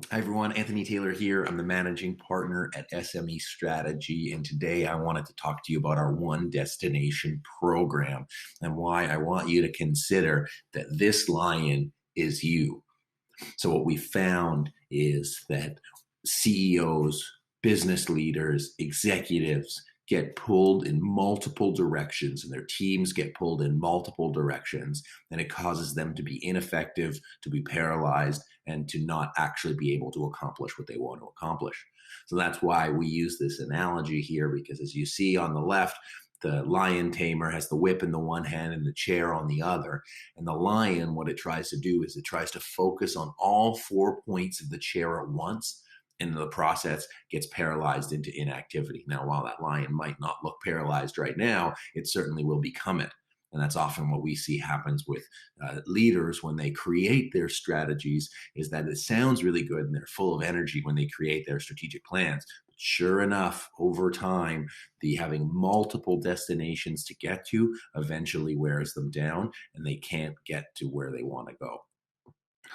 Hi everyone, Anthony Taylor here. I'm the managing partner at SME Strategy, and today I wanted to talk to you about our One Destination program and why I want you to consider that this lion is you. So what we found is that CEOs, business leaders, executives get pulled in multiple directions and their teams get pulled in multiple directions, and it causes them to be ineffective, to be paralyzed, and to not actually be able to accomplish what they want to accomplish. So that's why we use this analogy here, because as you see on the left, the lion tamer has the whip in the one hand and the chair on the other. And the lion, what it tries to do is it tries to focus on all 4 points of the chair at once. And in the process gets paralyzed into inactivity. Now, while that lion might not look paralyzed right now, it certainly will become it. And that's often what we see happens with leaders when they create their strategies, is that it sounds really good and they're full of energy when they create their strategic plans. But sure enough, over time, the having multiple destinations to get to eventually wears them down and they can't get to where they want to go.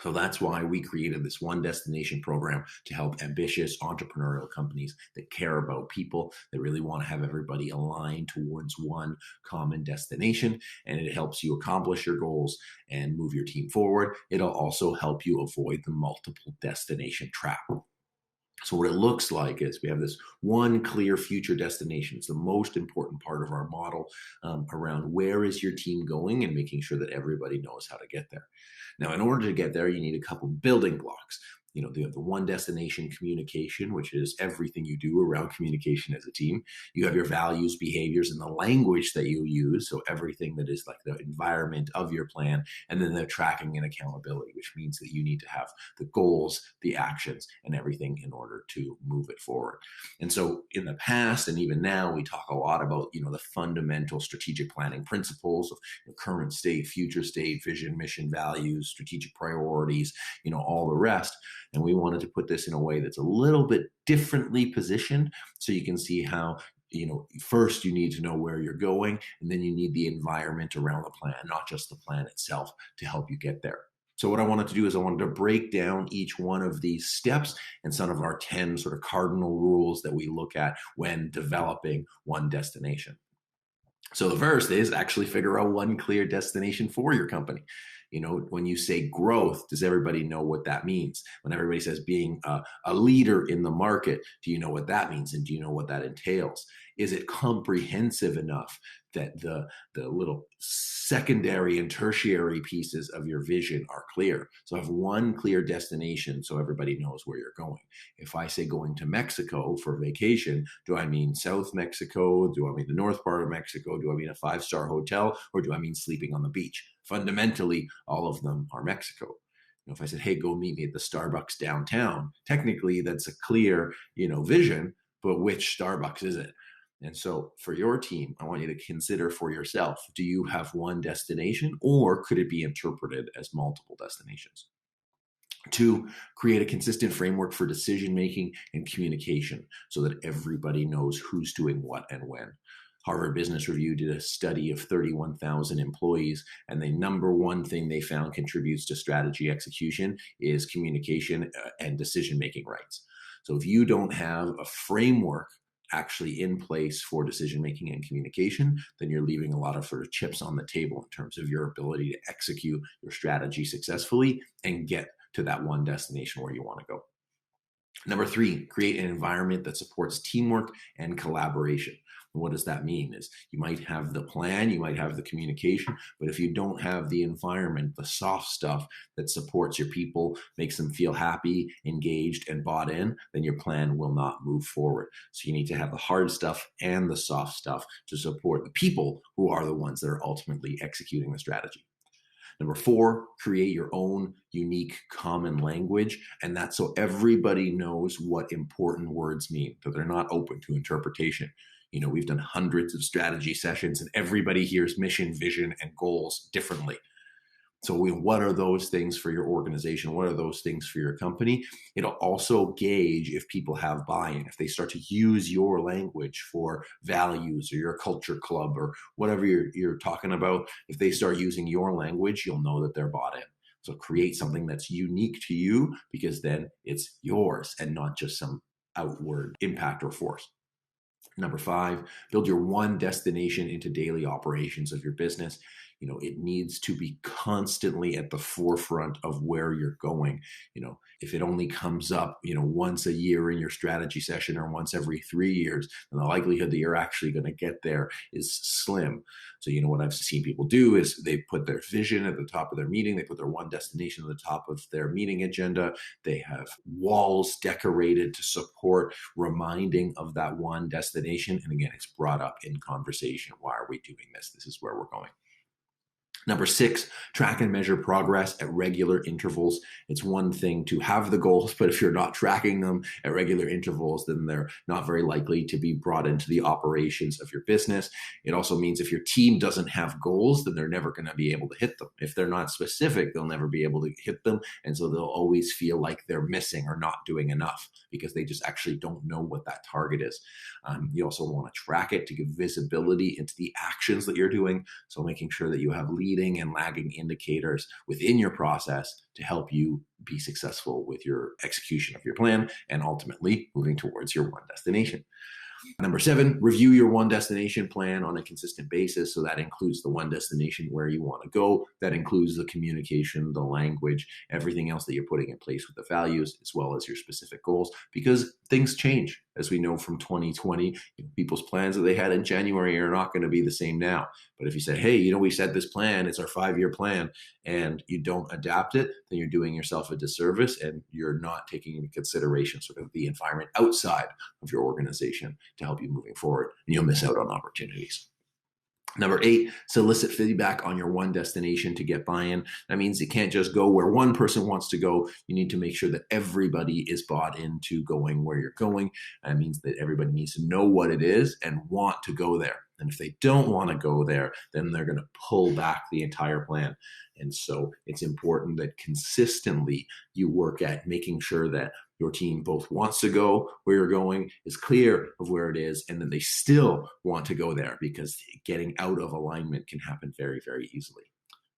So that's why we created this One Destination program to help ambitious entrepreneurial companies that care about people, that really want to have everybody aligned towards one common destination. And it helps you accomplish your goals and move your team forward. It'll also help you avoid the multiple destination trap. So what it looks like is we have this one clear future destination. It's the most important part of our model, around where is your team going and making sure that everybody knows how to get there. Now, in order to get there, you need a couple building blocks. You know, the one destination communication, which is everything you do around communication as a team. You have your values, behaviors, and the language that you use. So everything that is like the environment of your plan, and then the tracking and accountability, which means that you need to have the goals, the actions, and everything in order to move it forward. And so in the past, and even now, we talk a lot about, the fundamental strategic planning principles of current state, future state, vision, mission, values, strategic priorities, all the rest. And we wanted to put this in a way that's a little bit differently positioned, so you can see how, first you need to know where you're going, and then you need the environment around the plan, not just the plan itself, to help you get there. So what I wanted to do is I wanted to break down each one of these steps and some of our 10 sort of cardinal rules that we look at when developing one destination. So the first is actually figure out one clear destination for your company. When you say growth, does everybody know what that means? When everybody says being a leader in the market, do you know what that means? And do you know what that entails? Is it comprehensive enough that the little secondary and tertiary pieces of your vision are clear? So have one clear destination so everybody knows where you're going. If I say going to Mexico for vacation, do I mean South Mexico? Do I mean the north part of Mexico? Do I mean a 5-star hotel? Or do I mean sleeping on the beach? Fundamentally, all of them are Mexico. If I said, hey, go meet me at the Starbucks downtown, technically that's a clear, vision, but which Starbucks is it? And so for your team, I want you to consider for yourself, do you have one destination, or could it be interpreted as multiple destinations? 2, create a consistent framework for decision-making and communication so that everybody knows who's doing what and when. Harvard Business Review did a study of 31,000 employees, and the number one thing they found contributes to strategy execution is communication and decision-making rights. So if you don't have a framework actually in place for decision-making and communication, then you're leaving a lot of sort of chips on the table in terms of your ability to execute your strategy successfully and get to that one destination where you want to go. Number 3, create an environment that supports teamwork and collaboration. What does that mean? Is you might have the plan, you might have the communication, but if you don't have the environment, the soft stuff that supports your people, makes them feel happy, engaged, and bought in, then your plan will not move forward. So you need to have the hard stuff and the soft stuff to support the people who are the ones that are ultimately executing the strategy. Number 4, create your own unique common language. And that's so everybody knows what important words mean, so they're not open to interpretation. We've done hundreds of strategy sessions and everybody hears mission, vision, and goals differently. So what are those things for your organization? What are those things for your company? It'll also gauge if people have buy-in, if they start to use your language for values or your culture club or whatever you're talking about. If they start using your language, you'll know that they're bought in. So create something that's unique to you, because then it's yours and not just some outward impact or force. Number 5, build your one destination into daily operations of your business. It needs to be constantly at the forefront of where you're going. If it only comes up, once a year in your strategy session or once every 3 years, then the likelihood that you're actually going to get there is slim. So, what I've seen people do is they put their vision at the top of their meeting. They put their one destination at the top of their meeting agenda. They have walls decorated to support reminding of that one destination. And again, it's brought up in conversation. Why are we doing this? This is where we're going. Number 6, track and measure progress at regular intervals. It's one thing to have the goals, but if you're not tracking them at regular intervals, then they're not very likely to be brought into the operations of your business. It also means if your team doesn't have goals, then they're never going to be able to hit them. If they're not specific, they'll never be able to hit them. And so they'll always feel like they're missing or not doing enough because they just actually don't know what that target is. You also want to track it to give visibility into the actions that you're doing. So making sure that you have leading and lagging indicators within your process to help you be successful with your execution of your plan and ultimately moving towards your one destination. Number 7, review your one destination plan on a consistent basis. So that includes the one destination where you want to go. That includes the communication, the language, everything else that you're putting in place with the values, as well as your specific goals, because things change. As we know from 2020, people's plans that they had in January are not going to be the same now. But if you say, hey, we set this plan, it's our 5-year plan, and you don't adapt it, then you're doing yourself a disservice and you're not taking into consideration sort of the environment outside of your organization to help you moving forward, and you'll miss out on opportunities. Number 8, solicit feedback on your one destination to get buy-in. That means you can't just go where one person wants to go. You need to make sure that everybody is bought into going where you're going. That means that everybody needs to know what it is and want to go there. And if they don't want to go there, then they're going to pull back the entire plan. And so it's important that consistently you work at making sure that your team both wants to go where you're going, is clear of where it is, and then they still want to go there, because getting out of alignment can happen very, very easily.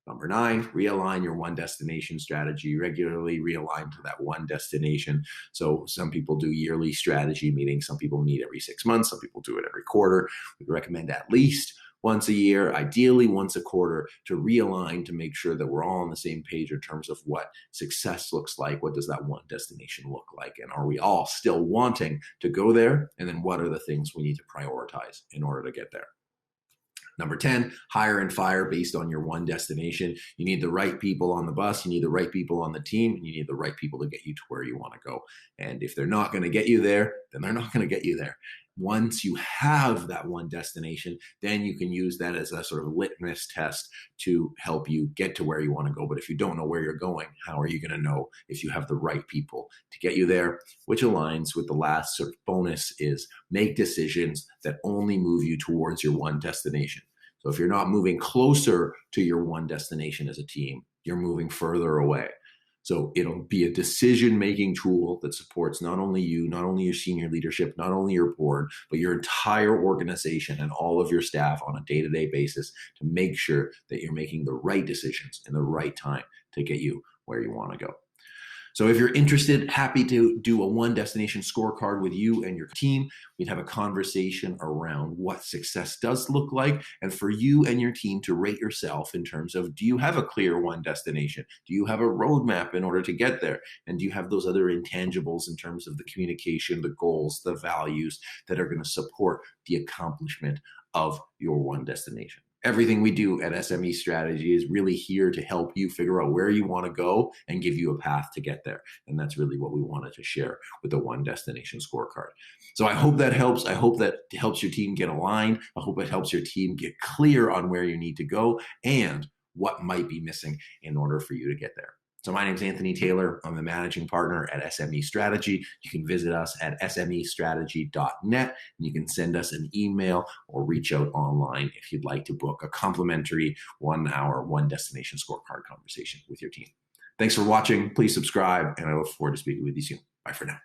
Number 9, realign your one destination strategy. Regularly realign to that one destination. So some people do yearly strategy meetings. Some people meet every 6 months. Some people do it every quarter. We recommend at least once a year, ideally once a quarter, to realign to make sure that we're all on the same page in terms of what success looks like. What does that one destination look like? And are we all still wanting to go there? And then what are the things we need to prioritize in order to get there? Number 10, hire and fire based on your one destination. You need the right people on the bus, you need the right people on the team, and you need the right people to get you to where you want to go. And if they're not going to get you there, then they're not going to get you there. Once you have that one destination, then you can use that as a sort of litmus test to help you get to where you want to go. But if you don't know where you're going, how are you going to know if you have the right people to get you there? Which aligns with the last sort of bonus is make decisions that only move you towards your one destination. So if you're not moving closer to your one destination as a team, you're moving further away. So it'll be a decision-making tool that supports not only you, not only your senior leadership, not only your board, but your entire organization and all of your staff on a day-to-day basis to make sure that you're making the right decisions in the right time to get you where you want to go. So if you're interested, happy to do a one destination scorecard with you and your team. We'd have a conversation around what success does look like, and for you and your team to rate yourself in terms of, do you have a clear one destination? Do you have a roadmap in order to get there? And do you have those other intangibles in terms of the communication, the goals, the values that are going to support the accomplishment of your one destination? Everything we do at SME Strategy is really here to help you figure out where you want to go and give you a path to get there. And that's really what we wanted to share with the one destination scorecard. So I hope that helps. I hope that helps your team get aligned. I hope it helps your team get clear on where you need to go and what might be missing in order for you to get there. So my name is Anthony Taylor. I'm the managing partner at SME Strategy. You can visit us at smestrategy.net, and you can send us an email or reach out online if you'd like to book a complimentary 1-hour, one destination scorecard conversation with your team. Thanks for watching. Please subscribe, and I look forward to speaking with you soon. Bye for now.